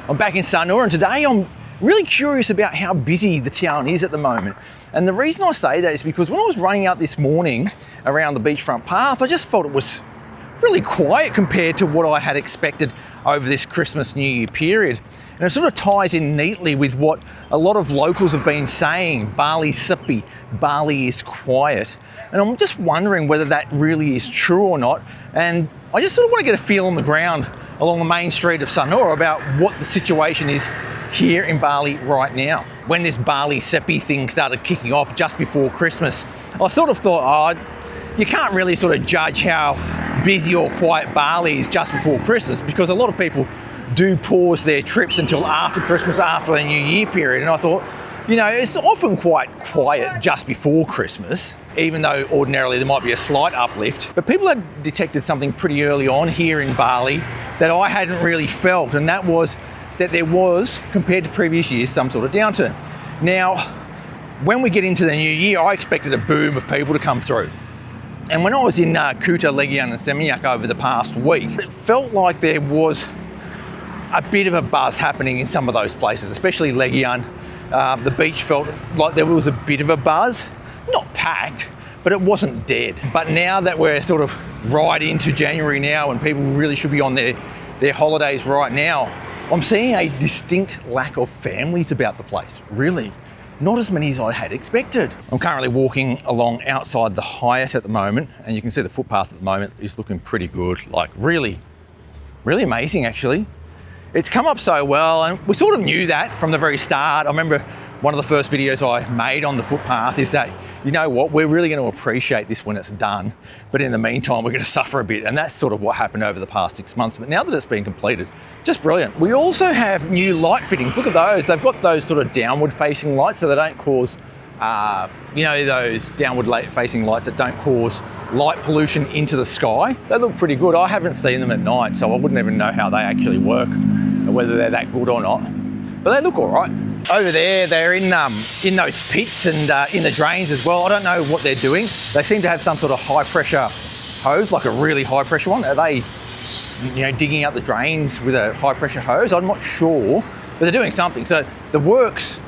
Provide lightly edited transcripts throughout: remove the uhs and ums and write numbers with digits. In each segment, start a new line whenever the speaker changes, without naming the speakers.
I'm back in Sanur, and today I'm really curious about how busy the town is at the moment. And the reason I say that is because when I was running out this morning around the beachfront path, I just felt it was really quiet compared to what I had expected over this Christmas New Year period. And it sort of ties in neatly with what a lot of locals have been saying, Bali sippy, Bali is quiet. And I'm just wondering whether that really is true or not. And I just sort of want to get a feel on the ground along the main street of Sanur about what the situation is here in Bali right now. When this Bali sippy thing started kicking off just before Christmas, I sort of thought, you can't really sort of judge how busy or quiet Bali is just before Christmas, because a lot of people do pause their trips until after Christmas, after the New Year period. And I thought, you know, it's often quite quiet just before Christmas, even though ordinarily there might be a slight uplift. But people had detected something pretty early on here in Bali that I hadn't really felt, and that was that there was, compared to previous years, some sort of downturn. Now, when we get into the new year, I expected a boom of people to come through. And when I was in Kuta, Legian and Seminyak over the past week, it felt like there was a bit of a buzz happening in some of those places, especially Legian. The beach felt like there was a bit of a buzz, not packed, but it wasn't dead. But now that we're sort of right into January now and people really should be on their holidays right now, I'm seeing a distinct lack of families about the place, really. Not as many as I had expected. I'm currently walking along outside the Hyatt at the moment, and you can see the footpath at the moment is looking pretty good. Like really, really amazing actually. It's come up so well, and we sort of knew that from the very start. I remember one of the first videos I made on the footpath is that, you know what, we're really going to appreciate this when it's done, but in the meantime we're going to suffer a bit, and that's sort of what happened over the past 6 months. But now that it's been completed, just brilliant. We also have new light fittings. Look at those. They've got those sort of downward facing lights so they don't cause you know, those downward facing lights that don't cause light pollution into the sky. They look pretty good. I haven't seen them at night, so I wouldn't even know how they actually work or whether they're that good or not, but they look all right. Over there, they're in those pits and in the drains as well. I don't know what they're doing. They seem to have some sort of high pressure hose, like a really high pressure one. Are they, you know, digging out the drains with a high pressure hose? I'm not sure, but they're doing something. So the works,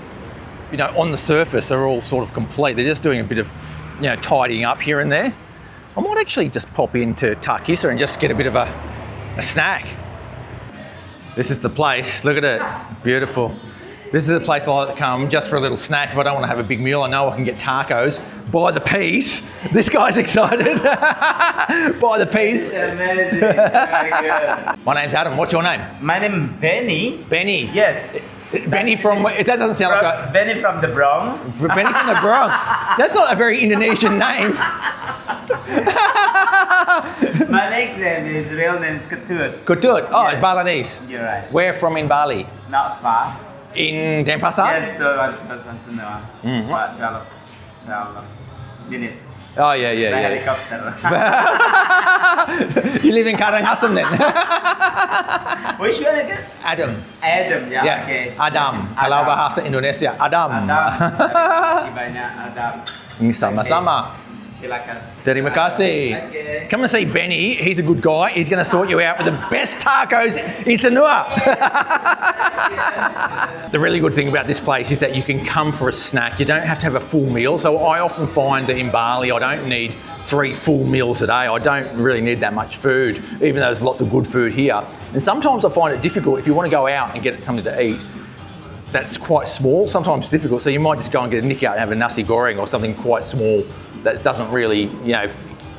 you know, on the surface are all sort of complete. They're just doing a bit of, you know, tidying up here and there. I might actually just pop into Tarkisa and just get a bit of a snack. This is the place. Look at it. Beautiful. This is a place I like to come just for a little snack. If I don't want to have a big meal, I know I can get tacos by the piece. This guy's excited. By the piece.
Amazing. Very good.
My name's Adam. What's your name?
My name is Benny.
Benny.
Yes.
Benny from, that doesn't sound like a...
Benny from the Bronx.
Benny from the Bronx. That's not a very Indonesian name.
My next name is, real name is Ketut.
Ketut. Oh,
Yes.
Balinese.
You're right.
Where from in Bali?
Not far.
In Denpasar?
Yes, the one Sanur. It's about 12 minutes.
Oh, yeah.
By helicopter.
You live in Karangasem then?
Which one again?
Adam.
Adam, yeah,
Yeah.
okay.
Adam. Kalau bahasa Indonesia, Adam.
Adam. Terima kasih banyak, Adam.
Sama-sama.
Silakan.
Terima kasih.
Okay.
Come and see Benny. He's a good guy. He's going to sort you out with the best tacos in Sanur. The really good thing about this place is that you can come for a snack. You don't have to have a full meal. So I often find that in Bali, I don't need 3 full meals a day. I don't really need that much food, even though there's lots of good food here. And sometimes I find it difficult if you want to go out and get something to eat that's quite small. Sometimes it's difficult. So you might just go and get a nick out and have a nasi goreng or something quite small that doesn't really, you know,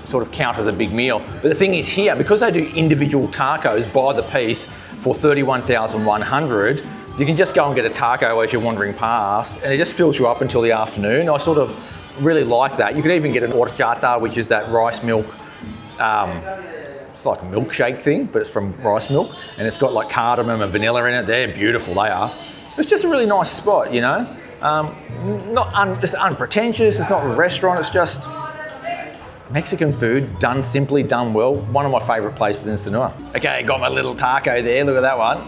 sort of count as a big meal. But the thing is here, because they do individual tacos by the piece for 31,100, you can just go and get a taco as you're wandering past, and it just fills you up until the afternoon. I sort of really like that. You could even get an horchata, which is that rice milk, it's like a milkshake thing, but it's from rice milk, and it's got like cardamom and vanilla in it. They're beautiful, they are. It's just a really nice spot, you know. Just unpretentious, it's not a restaurant, it's just Mexican food, done simply, done well. One of my favourite places in Sanur. Okay, got my little taco there, look at that one.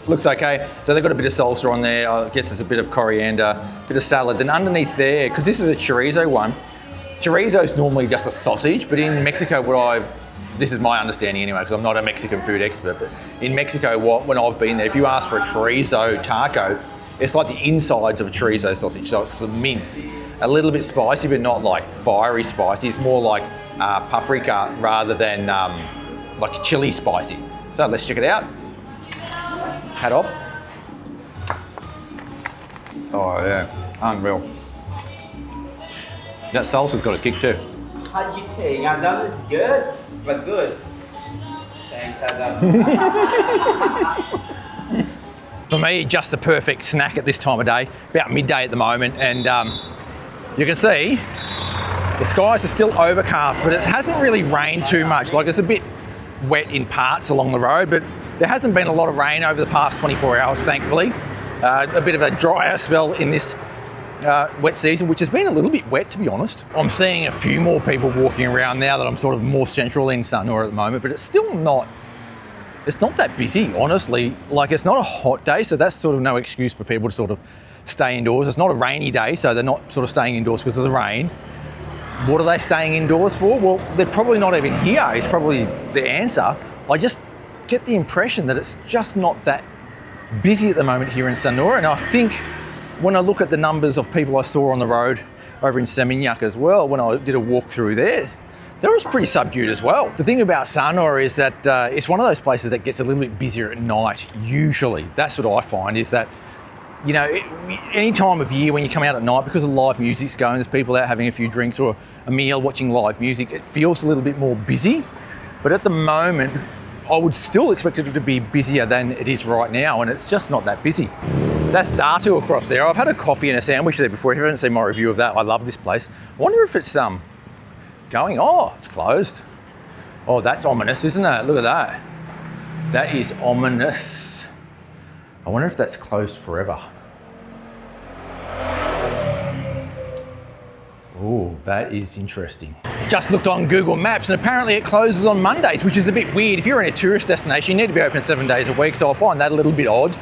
Looks okay. So they've got a bit of salsa on there, I guess there's a bit of coriander, a bit of salad. Then underneath there, because this is a chorizo one, chorizo is normally just a sausage, but in Mexico this is my understanding anyway, because I'm not a Mexican food expert, but in Mexico, when I've been there, if you ask for a chorizo taco, it's like the insides of a chorizo sausage, so it's the mince. A little bit spicy, but not like fiery spicy. It's more like paprika rather than like chili spicy. So let's check it out. Hat off. Oh yeah, unreal. That salsa's got a kick too.
How you think? That is good, but good. Thanks, Adam.
For me, just the perfect snack at this time of day. About midday at the moment, and you can see the skies are still overcast, but it hasn't really rained too much. Like, it's a bit wet in parts along the road, but there hasn't been a lot of rain over the past 24 hours, thankfully. A bit of a drier spell in this wet season, which has been a little bit wet, to be honest. I'm seeing a few more people walking around now that I'm sort of more central in Sanur at the moment, but it's still not, it's not that busy, honestly. Like, it's not a hot day, so that's sort of no excuse for people to sort of stay indoors. It's not a rainy day, so they're not sort of staying indoors because of the rain. What are they staying indoors for? Well, they're probably not even here, is probably the answer. I just get the impression that it's just not that busy at the moment here in Sanur, and I think when I look at the numbers of people I saw on the road over in Seminyak as well, when I did a walk through there, that was pretty subdued as well. The thing about Sanur is that it's one of those places that gets a little bit busier at night, usually. That's what I find, is that, you know, any time of year when you come out at night, because the live music's going, there's people out having a few drinks or a meal, watching live music, it feels a little bit more busy. But at the moment, I would still expect it to be busier than it is right now, and it's just not that busy. That's Tabuh across there. I've had a coffee and a sandwich there before. If you haven't seen my review of that, I love this place. I wonder if it's going. Oh, it's closed. Oh, that's ominous, isn't it? Look at that. That is ominous. I wonder if that's closed forever. Oh, that is interesting. Just looked on Google Maps, and apparently it closes on Mondays, which is a bit weird. If you're in a tourist destination, you need to be open 7 days a week, so I find that a little bit odd.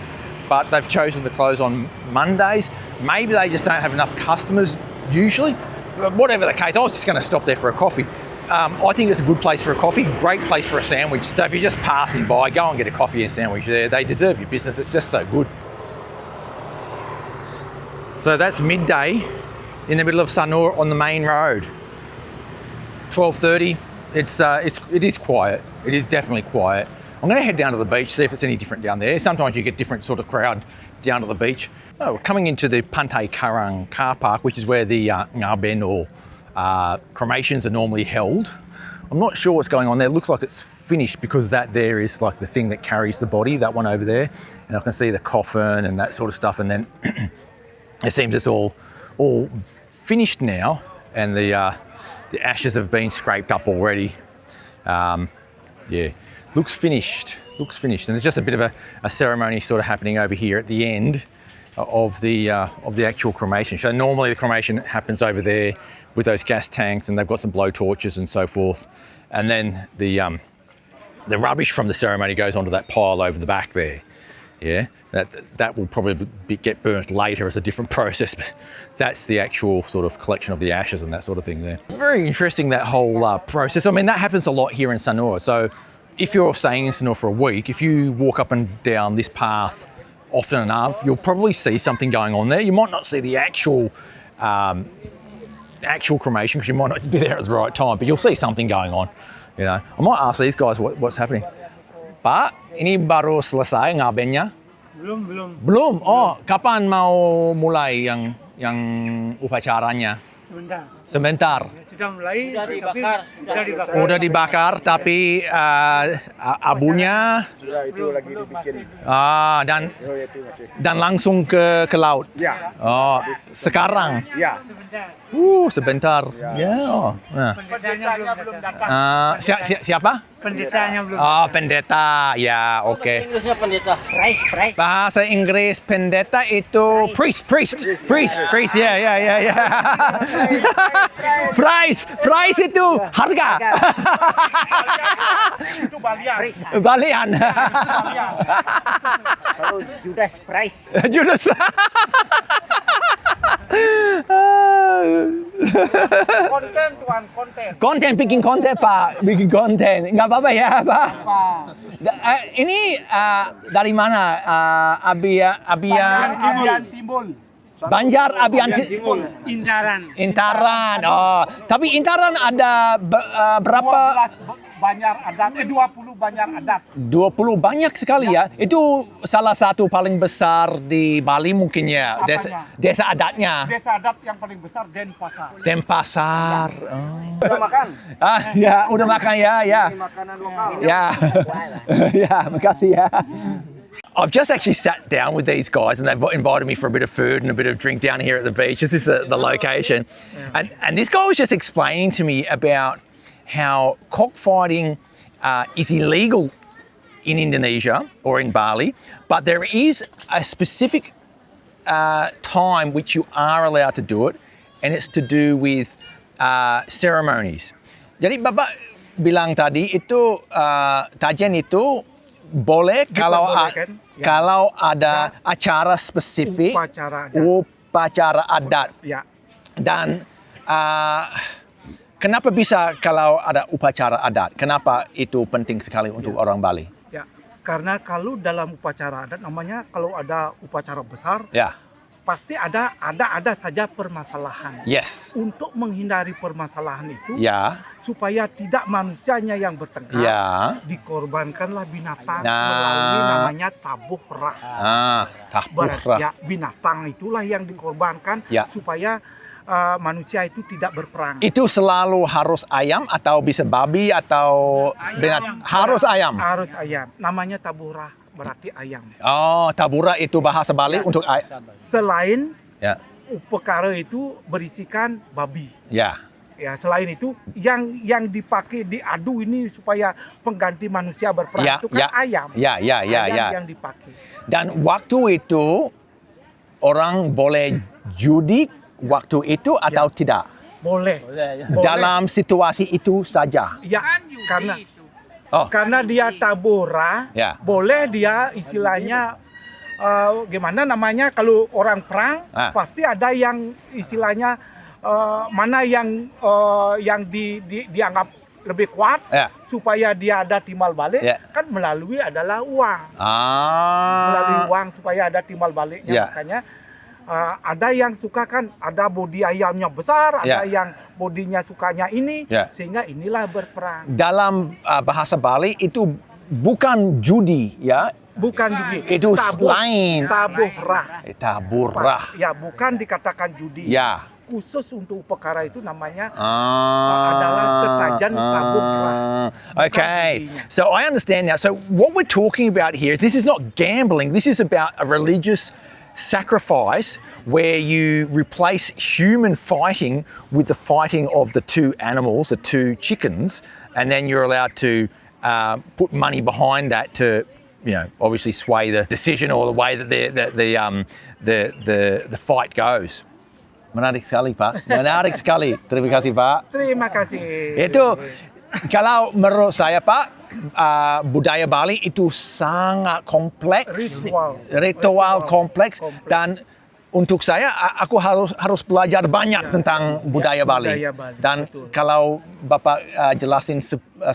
But they've chosen to close on Mondays. Maybe they just don't have enough customers usually. But whatever the case, I was just going to stop there for a coffee. I think it's a good place for a coffee, great place for a sandwich. So if you're just passing by, go and get a coffee and sandwich there. They deserve your business, it's just so good. So that's midday in the middle of Sanur on the main road. 12:30, it is quiet. It is definitely quiet. I'm going to head down to the beach, see if it's any different down there. Sometimes you get different sort of crowd down to the beach. Oh, we're coming into the Pantai Karang car park, which is where the ngaben or cremations are normally held. I'm not sure what's going on there. It looks like it's finished because that there is like the thing that carries the body, that one over there. And I can see the coffin and that sort of stuff. And then it seems it's all finished now, and the ashes have been scraped up already. Yeah. Looks finished, and there's just a bit of a ceremony sort of happening over here at the end of the actual cremation. So normally the cremation happens over there with those gas tanks, and they've got some blow torches and so forth, and then the rubbish from the ceremony goes onto that pile over the back there. Yeah, that will probably get burnt later as a different process, but that's the actual sort of collection of the ashes and that sort of thing there. Very interesting, that whole process. I mean, that happens a lot here in Sanur. So if you're staying in Sanur for a week, if you walk up and down this path often enough, you'll probably see something going on there. You might not see the actual cremation because you might not be there at the right time, but you'll see something going on. You know, I might ask these guys what's happening. Pak, ini baru selesai ngabennya? Belum. Oh, kapan mau mulai yang upacaranya? Sebentar. Udah dibakar, tapi abunya
Itu lagi dibikin.
Dan langsung ke laut.
Ya.
Oh, sekarang.
Ya.
Sebentar. Ya. Oh. Nah.
Pendetanya belum datang.
Siapa?
Pendetanya belum.
Oh, pendeta. Ya, oke.
Inggrisnya pendeta. Price.
Bahasa Inggris pendeta itu priest. Ya. Price itu harga.
Itu Balian.
Balian.
Kalau Judas Price.
Judas.
Konten tuan, konten.
Konten, bikin konten Pak, bikin konten. Nggak apa-apa ya Pak. Ini dari mana?
Abian Timbul.
Banjar Abian
Intaran.
Oh, tapi Intaran ada berapa?
12 banjar adat, 20 banjar adat.
20 banyak sekali ya. Itu salah satu paling besar di Bali mungkin ya. Desa adatnya.
Desa adat yang paling besar Denpasar.
Denpasar. Oh.
Udah makan?
Ya, udah makan ya.
Ini makanan lokal.
Ya. Ya, makasih ya. I've just actually sat down with these guys and they've invited me for a bit of food and a bit of drink down here at the beach. This is the location. And this guy was just explaining to me about how cockfighting is illegal in Indonesia or in Bali, but there is a specific time which you are allowed to do it, and it's to do with ceremonies. Jadi Bapak bilang tadi itu tajian itu boleh kalau ada acara spesifik, upacara adat.
Ya.
Dan kenapa bisa kalau ada upacara adat? Kenapa itu penting sekali untuk orang Bali?
Ya, karena kalau dalam upacara adat namanya kalau ada upacara besar,
Ya.
pasti ada saja permasalahan.
Yes.
Untuk menghindari permasalahan itu,
Ya.
supaya tidak manusianya yang bertengkar,
Ya.
dikorbankanlah binatang melalui namanya Tabuh Rah.
Tabuh Rah.
Ya, binatang itulah yang dikorbankan
Ya.
supaya manusia itu tidak berperang.
Itu selalu harus ayam atau bisa babi atau harus ayam?
Harus ayam. Namanya Tabuh Rah, berarti ayam.
Oh, Tabuh Rah itu bahasa Bali untuk
Selain
ya.
perkara itu berisikan babi.
Ya.
Ya, selain itu yang dipakai diadu ini supaya pengganti manusia berperang
Ya,
itu kan
ya.
ayam.
Ya.
Ayam yang dipakai.
Dan waktu itu orang boleh judi waktu itu atau tidak?
Boleh.
Dalam situasi itu saja.
Ya,
Oh.
karena dia Tabuh Rah,
Ya.
boleh dia istilahnya gimana namanya kalau orang perang pasti ada yang istilahnya mana yang dianggap lebih kuat supaya dia ada timbal balik kan melalui adalah uang. Melalui uang supaya ada timbal baliknya. Makanya ada yang suka kan ada bodi ayamnya besar, ada yang bodinya sukanya ini, sehingga inilah berperang.
Dalam bahasa Bali itu bukan judi ya.
Bukan judi.
Itu lain.
Tabuh Rah.
Tabuh Rah.
Ya, bukan dikatakan judi.
Ya.
Khusus untuk perkara itu namanya adalah tetajan Tabuh Rah.
Okay, so I understand now. So what we're talking about here is this is not gambling. This is about a religious sacrifice where you replace human fighting with the fighting of the two animals, the two chickens, and then you're allowed to put money behind that to, you know, obviously sway the decision or the way that the fight goes. Menarik sekali Pak, menarik sekali. Terima kasih Pak.
Terima kasih.
Itu kalau menurut saya Pak, budaya Bali itu sangat kompleks, ritual kompleks, dan untuk saya aku harus belajar banyak tentang budaya Bali. Dan kalau Bapak jelasin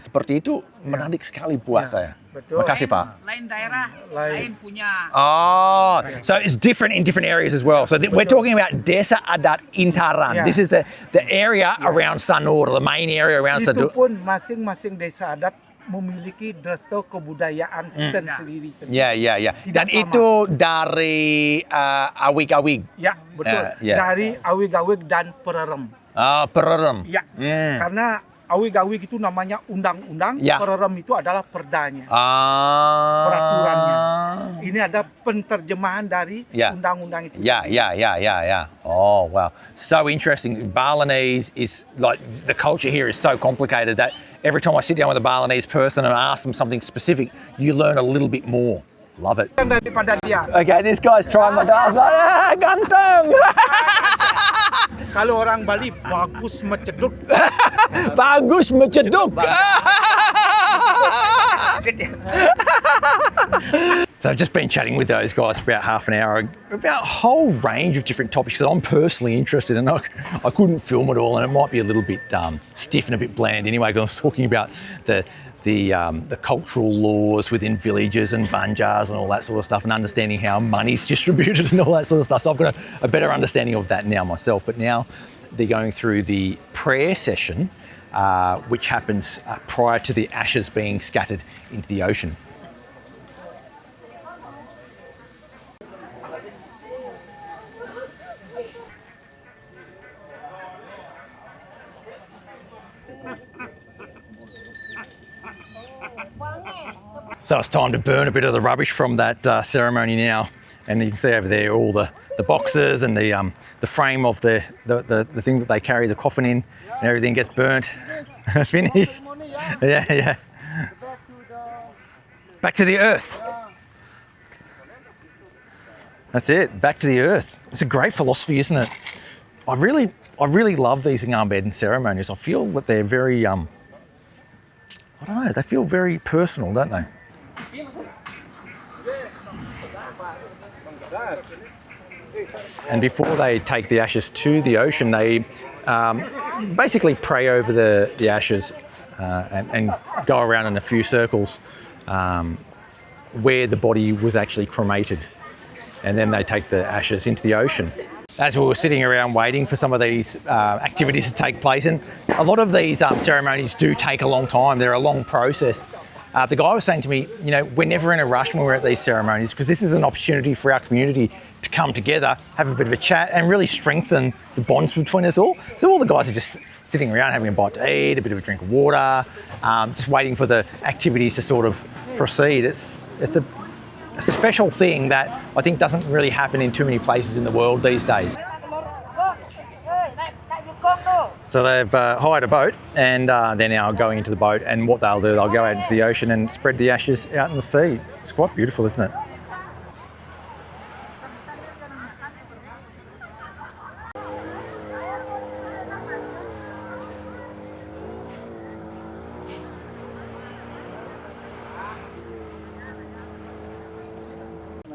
seperti itu menarik sekali buat saya. Terima kasih Pak.
Lain daerah, lain punya.
Oh, so it's different in different areas as well. So we're talking about Desa Adat Intaran. This is the area around Sanur, the main area around Sanur.
Itu pun masing-masing desa adat memiliki desa kebudayaan tersendiri.
Ya. Dan itu dari awig-awig.
Ya, betul. Dari awig-awig dan pererem.
Pererem.
Ya, karena awig-awig itu namanya undang-undang, pererem itu adalah perdanya. Peraturannya. Ini ada penterjemahan dari undang-undang itu.
Ya. Oh, wow. So interesting. Balinese is like, the culture here is so complicated that every time I sit down with a Balinese person and ask them something specific, you learn a little bit more. Love it.
Daripada dia.
Okay, this guy's trying my dance. Ganteng.
Kalau orang Bali bagus menceduk.
Bagus menceduk. So I've just been chatting with those guys for about half an hour about a whole range of different topics that I'm personally interested in. I couldn't film it all, and it might be a little bit stiff and a bit bland anyway, because I was talking about the cultural laws within villages and banjars and all that sort of stuff, and understanding how money's distributed and all that sort of stuff. So I've got a better understanding of that now myself. But now they're going through the prayer session, which happens prior to the ashes being scattered into the ocean. So it's time to burn a bit of the rubbish from that ceremony now, and you can see over there all the boxes and the frame of the thing that they carry the coffin in, and everything gets burnt. Finished. Yeah. Back to the earth. That's it. Back to the earth. It's a great philosophy, isn't it? I really love these Ngambed ceremonies. I feel that they're very I don't know. They feel very personal, don't they? And before they take the ashes to the ocean, they basically pray over the ashes and go around in a few circles where the body was actually cremated. And then they take the ashes into the ocean. As we were sitting around waiting for some of these activities to take place, and a lot of these ceremonies do take a long time. They're a long process. The guy was saying to me, you know, we're never in a rush when we're at these ceremonies, because this is an opportunity for our community to come together, have a bit of a chat, and really strengthen the bonds between us all. So all the guys are just sitting around having a bite to eat, a bit of a drink of water, just waiting for the activities to sort of proceed. It's a special thing that I think doesn't really happen in too many places in the world these days. So they've hired a boat, and they're now going into the boat, and what they'll do, they'll go out into the ocean and spread the ashes out in the sea. It's quite beautiful, isn't it?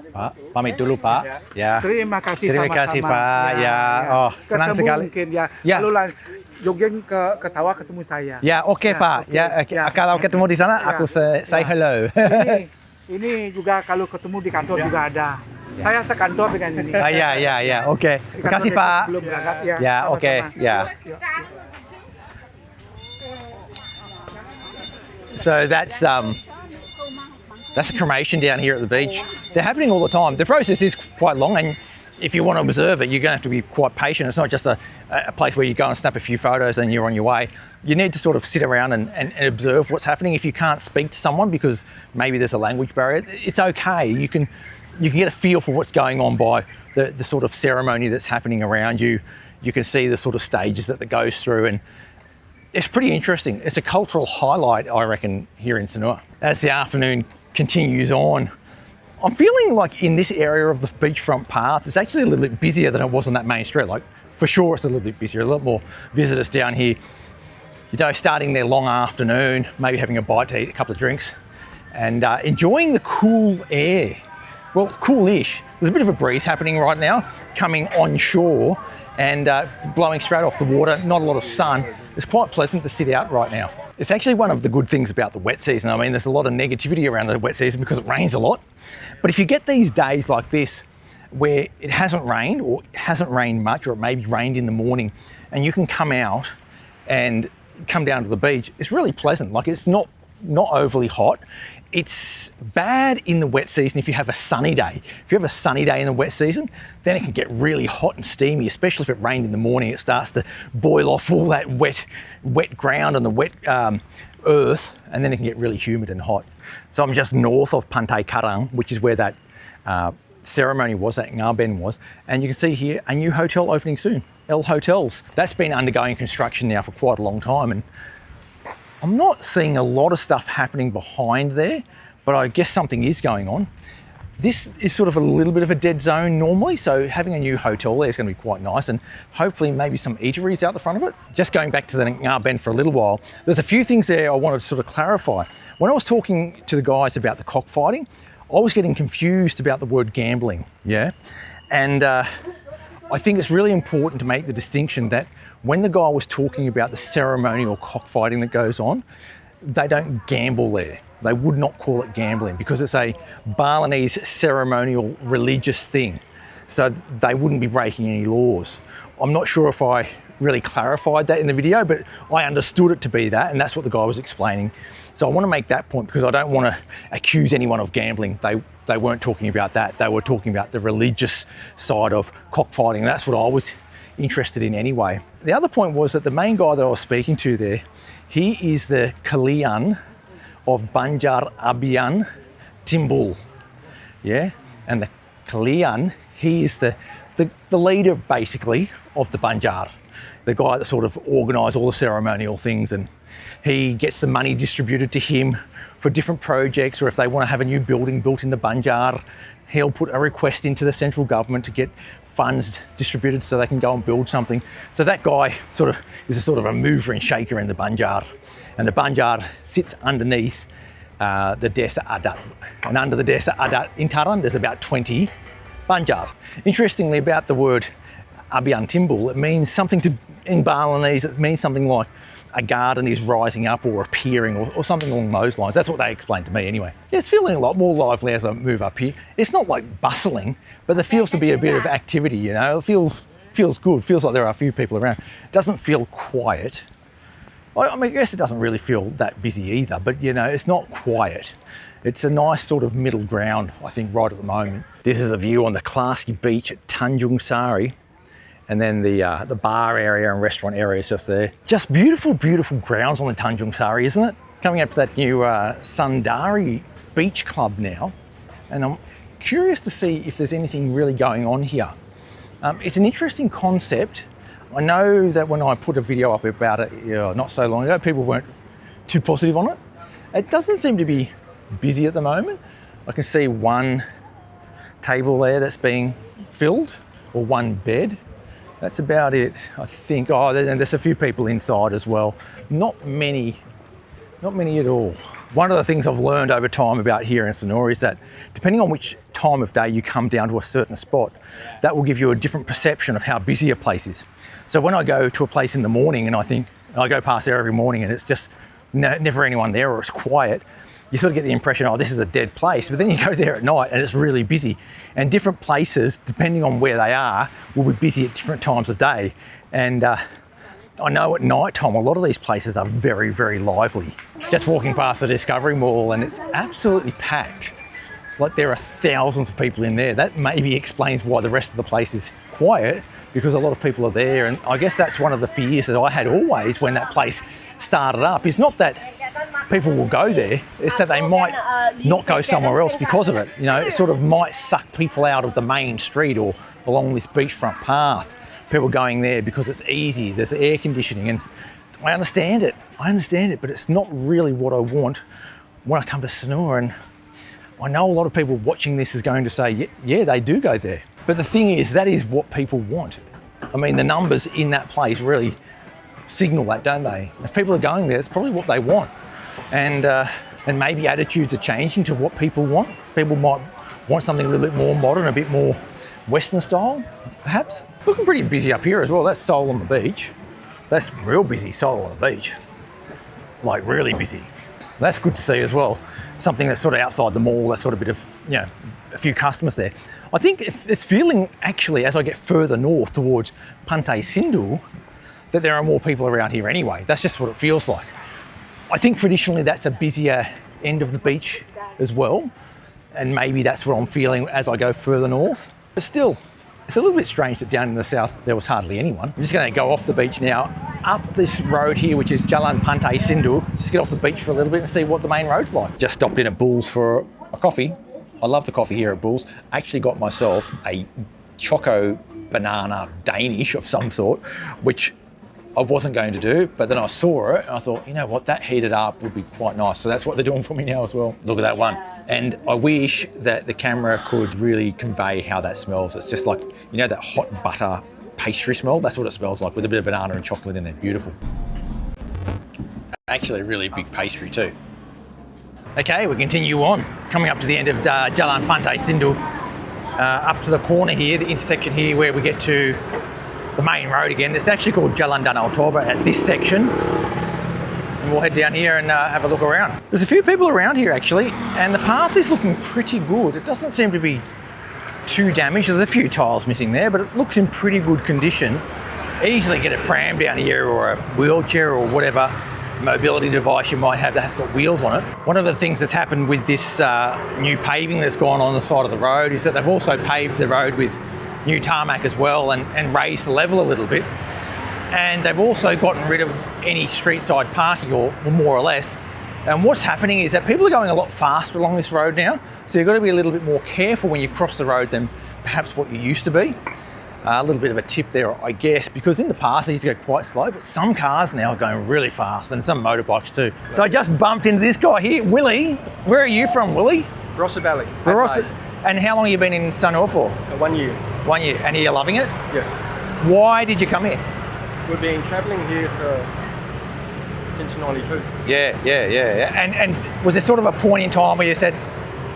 Pak, pamit dulu Pak. Ya.
Terima kasih
Terima
sama-sama.
kasih Pak. Ya. Oh, senang
Ketemu
sekali.
mungkin ya.
Ya.
Lalu jogging ke sawah ketemu saya.
Ya, oke Pak.
Okay.
Ya,
Ya.
kalau ketemu di sana aku say hello.
Ini juga kalau ketemu di kantor juga ada. Saya sekantor dengan ini.
Ya. Oke. Terima kasih Pak.
Belum berangkat ya.
Ya, oke. Ya. So that's a cremation down here at the beach. They're happening all the time. The process is quite long, and if you want to observe it, you're going to have to be quite patient. It's not just a place where you go and snap a few photos and you're on your way. You need to sort of sit around and observe what's happening. If you can't speak to someone because maybe there's a language barrier, it's okay. You can get a feel for what's going on by the sort of ceremony that's happening around you. You can see the sort of stages that it goes through, and it's pretty interesting. It's a cultural highlight, I reckon, here in Sanur. As the afternoon continues on, I'm feeling like in this area of the beachfront path, it's actually a little bit busier than it was on that main street. Like, for sure, it's a little bit busier, a lot more visitors down here. You know, starting their long afternoon, maybe having a bite to eat, a couple of drinks, and enjoying the cool air. Well, cool-ish. There's a bit of a breeze happening right now, coming onshore and blowing straight off the water, not a lot of sun. It's quite pleasant to sit out right now. It's actually one of the good things about the wet season. I mean, there's a lot of negativity around the wet season because it rains a lot. But if you get these days like this, where it hasn't rained, or it hasn't rained much, or it maybe rained in the morning, and you can come out and come down to the beach, it's really pleasant. Like, it's not overly hot. It's bad in the wet season if you have a sunny day. If you have a sunny day in the wet season, then it can get really hot and steamy, especially if it rained in the morning. It starts to boil off all that wet ground and the wet earth, and then it can get really humid and hot. So I'm just north of Pantai Karang, which is where that ceremony was, that Ngarben was, and you can see here a new hotel opening soon, El Hotels. That's been undergoing construction now for quite a long time, and I'm not seeing a lot of stuff happening behind there, but I guess something is going on. This is sort of a little bit of a dead zone normally, so having a new hotel there is going to be quite nice, and hopefully maybe some eateries out the front of it. Just going back to the Ngarben for a little while, there's a few things there I want to sort of clarify. When I was talking to the guys about the cockfighting, I was getting confused about the word gambling, yeah? And I think it's really important to make the distinction that when the guy was talking about the ceremonial cockfighting that goes on, they don't gamble there. They would not call it gambling because it's a Balinese ceremonial religious thing. So they wouldn't be breaking any laws. I'm not sure if I really clarified that in the video, but I understood it to be that, and that's what the guy was explaining. So I want to make that point because I don't want to accuse anyone of gambling. They weren't talking about that. They were talking about the religious side of cockfighting. That's what I was interested in anyway. The other point was that the main guy that I was speaking to there, he is the Kalian of Banjar Abian Timbul, yeah? And the Kalian, he is the leader basically of the Banjar, the guy that sort of organised all the ceremonial things, and he gets the money distributed to him for different projects, or if they want to have a new building built in the Banjar, he'll put a request into the central government to get funds distributed so they can go and build something. So that guy sort of is a sort of a mover and shaker in the Banjar, and the Banjar sits underneath the Desa Adat, and under the Desa Adat in Taran there's about 20 Banjar. Interestingly, about the word Abian Timbul, it means something to, in Balinese, it means something like a garden is rising up or appearing or something along those lines. That's what they explained to me anyway. Yeah, it's feeling a lot more lively as I move up here. It's not like bustling, but there feels to be a bit of activity, you know. It feels good, feels like there are a few people around. It doesn't feel quiet. I mean, I guess it doesn't really feel that busy either, but you know, it's not quiet. It's a nice sort of middle ground, I think, right at the moment. This is a view on the classy beach at Tanjung Sari, and then the bar area and restaurant area is just there. Just beautiful, beautiful grounds on the Tanjung Sari, isn't it? Coming up to that new Sundari Beach Club now, and I'm curious to see if there's anything really going on here. It's an interesting concept. I know that when I put a video up about it not so long ago, people weren't too positive on it. It doesn't seem to be busy at the moment. I can see one table there that's being filled, or one bed. That's about it, I think. Oh, and there's a few people inside as well. Not many at all. One of the things I've learned over time about here in Sanur is that depending on which time of day you come down to a certain spot, that will give you a different perception of how busy a place is. So when I go to a place in the morning and I go past there every morning and it's just never anyone there or it's quiet, you sort of get the impression, oh, this is a dead place. But then you go there at night and it's really busy. And different places, depending on where they are, will be busy at different times of day. And I know at night time, a lot of these places are very, very lively. Just walking past the Discovery Mall and it's absolutely packed. Like there are thousands of people in there. That maybe explains why the rest of the place is quiet, because a lot of people are there. And I guess that's one of the fears that I had always when that place started up, is not that people will go there, it's that they might not go somewhere else because of it. You know, it sort of might suck people out of the main street or along this beachfront path. People going there because it's easy, there's air conditioning, and I understand it, but it's not really what I want when I come to Sanur. And I know a lot of people watching this is going to say, yeah, they do go there. But the thing is, that is what people want. I mean, the numbers in that place really signal that, don't they? If people are going there, it's probably what they want. And maybe attitudes are changing to what people want. People might want something a little bit more modern, a bit more Western style, perhaps. Looking pretty busy up here as well. That's Seoul on the beach. That's real busy, Seoul on the beach. Like really busy. That's good to see as well. Something that's sort of outside the mall, that's got a bit of, you know, a few customers there. I think it's feeling actually, as I get further north towards Pantai Sindhu, that there are more people around here anyway. That's just what it feels like. I think traditionally that's a busier end of the beach as well. And maybe that's what I'm feeling as I go further north. But still, it's a little bit strange that down in the south there was hardly anyone. I'm just going to go off the beach now, up this road here, which is Jalan Pantai Sindhu. Just get off the beach for a little bit and see what the main road's like. Just stopped in at Bulls for a coffee. I love the coffee here at Bulls. I actually got myself a choco banana Danish of some sort, which I wasn't going to do, but then I saw it and I thought, you know what, that heated up would be quite nice. So that's what they're doing for me now as well. Look at that one. And I wish that the camera could really convey how that smells. It's just like, you know, that hot butter pastry smell? That's what it smells like, with a bit of banana and chocolate in there. Beautiful. Actually a really big pastry too. Okay, we continue on, coming up to the end of Jalan Pantai Sindhu, up to the corner here, the intersection here where we get to the main road again. It's actually called Jalan Danau Toba at this section. And we'll head down here and have a look around. There's a few people around here actually, and the path is looking pretty good. It doesn't seem to be too damaged. There's a few tiles missing there, but it looks in pretty good condition. Easily get a pram down here or a wheelchair or whatever mobility device you might have that has got wheels on it. One of the things that's happened with this new paving that's gone on the side of the road is that they've also paved the road with new tarmac as well and raised the level a little bit. And they've also gotten rid of any street side parking or more or less. And what's happening is that people are going a lot faster along this road now. So you've got to be a little bit more careful when you cross the road than perhaps what you used to be. A little bit of a tip there, I guess, because in the past they used to go quite slow, but some cars now are going really fast, and some motorbikes too. So I just bumped into this guy here, Willie. Where are you from, Willie?
Barossa Valley.
And how long have you been in Sanur for?
1 year.
1 year. And are you loving it?
Yes.
Why did you come here?
We've been travelling here since '92.
Yeah. And was there sort of a point in time where you said,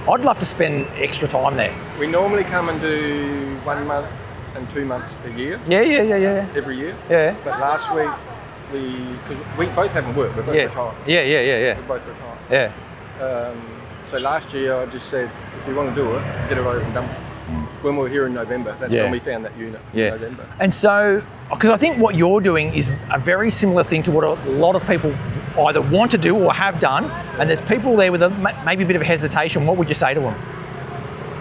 I'd love to spend extra time there?
We normally come and do 1 month and 2 months a year.
Yeah.
Every year.
Yeah.
But last week, because we both haven't worked, we're both retired.
Yeah.
We're both retired.
Yeah.
So last year I just said, if you want to do it, get it over and done with. When we were here in November, that's when we found that unit in November.
And so, because I think what you're doing is a very similar thing to what a lot of people either want to do or have done, and there's people there with maybe a bit of hesitation. What would you say to them?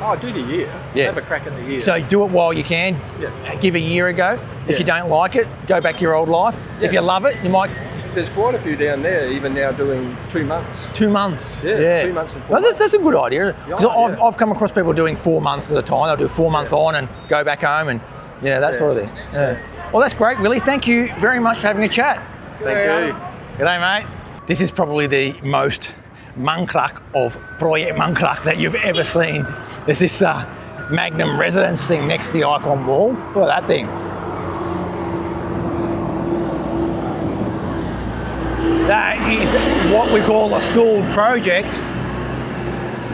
Oh, do the year.
Yeah.
Have a crack at the year.
So do it while you can.
Yeah.
Give a year a go. If you don't like it, go back to your old life.
Yeah.
If you love it, you might.
There's quite a few down there, even now doing 2 months.
2 months.
Yeah. 2 months and 4 months.
That's a good idea.
Yeah,
I've come across people doing 4 months at a time. They'll do 4 months on and go back home and that sort of thing. Yeah. Well, that's great, Willie. Thank you very much for having a chat.
Thank you.
G'day, mate. This is probably the most mangklak of Project Mangklak that you've ever seen. There's this Magnum residence thing next to the icon wall. Look at that thing. That is what we call a stalled project.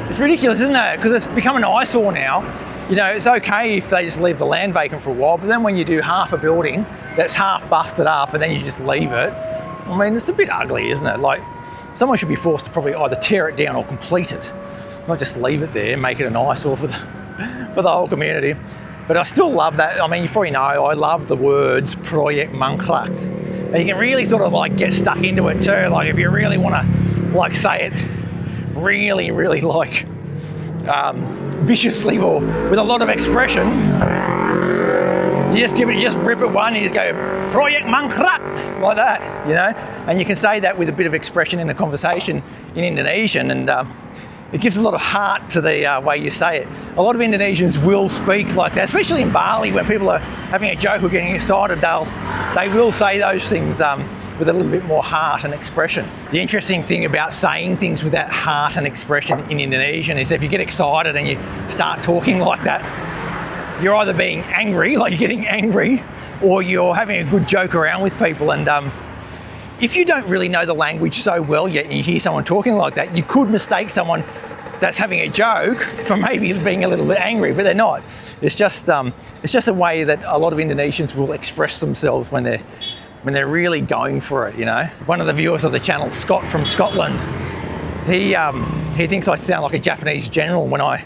It's ridiculous, isn't it? Because it's become an eyesore now. You know, it's okay if they just leave the land vacant for a while, but then when you do half a building that's half busted up and then you just leave it, I mean, it's a bit ugly, isn't it? Like, someone should be forced to probably either tear it down or complete it, not just leave it there and make it an eyesore for the whole community. But I still love that. I mean, you probably know, I love the words Project Mangklak. And you can really sort of like get stuck into it too. Like if you really want to like say it really, really like viciously or with a lot of expression, you just rip it one and you just go Project Mangklak like that, you know. And you can say that with a bit of expression in the conversation in Indonesian, and it gives a lot of heart to the way you say it. A lot of Indonesians will speak like that, especially in Bali when people are having a joke or getting excited. They will say those things with a little bit more heart and expression. The interesting thing about saying things with that heart and expression in Indonesian is if you get excited and you start talking like that, you're either being angry, like you're getting angry, or you're having a good joke around with people. And if you don't really know the language so well yet and you hear someone talking like that, you could mistake someone that's having a joke for maybe being a little bit angry, but they're not. It's just a way that a lot of Indonesians will express themselves when they're really going for it, you know. One of the viewers of the channel, Scott from Scotland, he thinks I sound like a Japanese general when I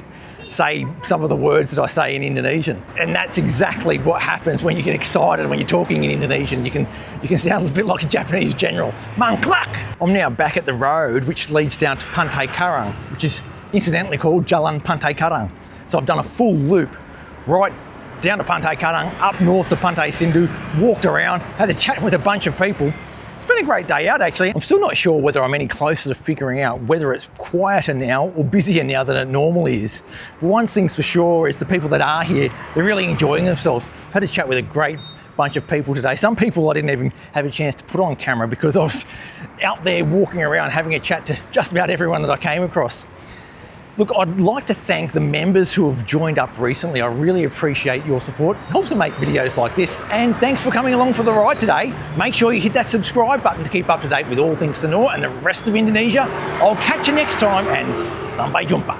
say some of the words that I say in Indonesian. And that's exactly what happens when you get excited when you're talking in Indonesian. You can sound a bit like a Japanese general. Mangklak! I'm now back at the road which leads down to Pantai Karang, which is incidentally called Jalan Pantai Karang. So I've done a full loop right down to Pantai Karang, up north to Pantai Sindhu, walked around, had a chat with a bunch of people. It's been a great day out actually. I'm still not sure whether I'm any closer to figuring out whether it's quieter now or busier now than it normally is. But one thing's for sure is the people that are here, they're really enjoying themselves. I've had a chat with a great bunch of people today. Some people I didn't even have a chance to put on camera because I was out there walking around having a chat to just about everyone that I came across. Look, I'd like to thank the members who have joined up recently. I really appreciate your support. It helps to make videos like this. And thanks for coming along for the ride today. Make sure you hit that subscribe button to keep up to date with all things Sanur and the rest of Indonesia. I'll catch you next time, and sampai jumpa.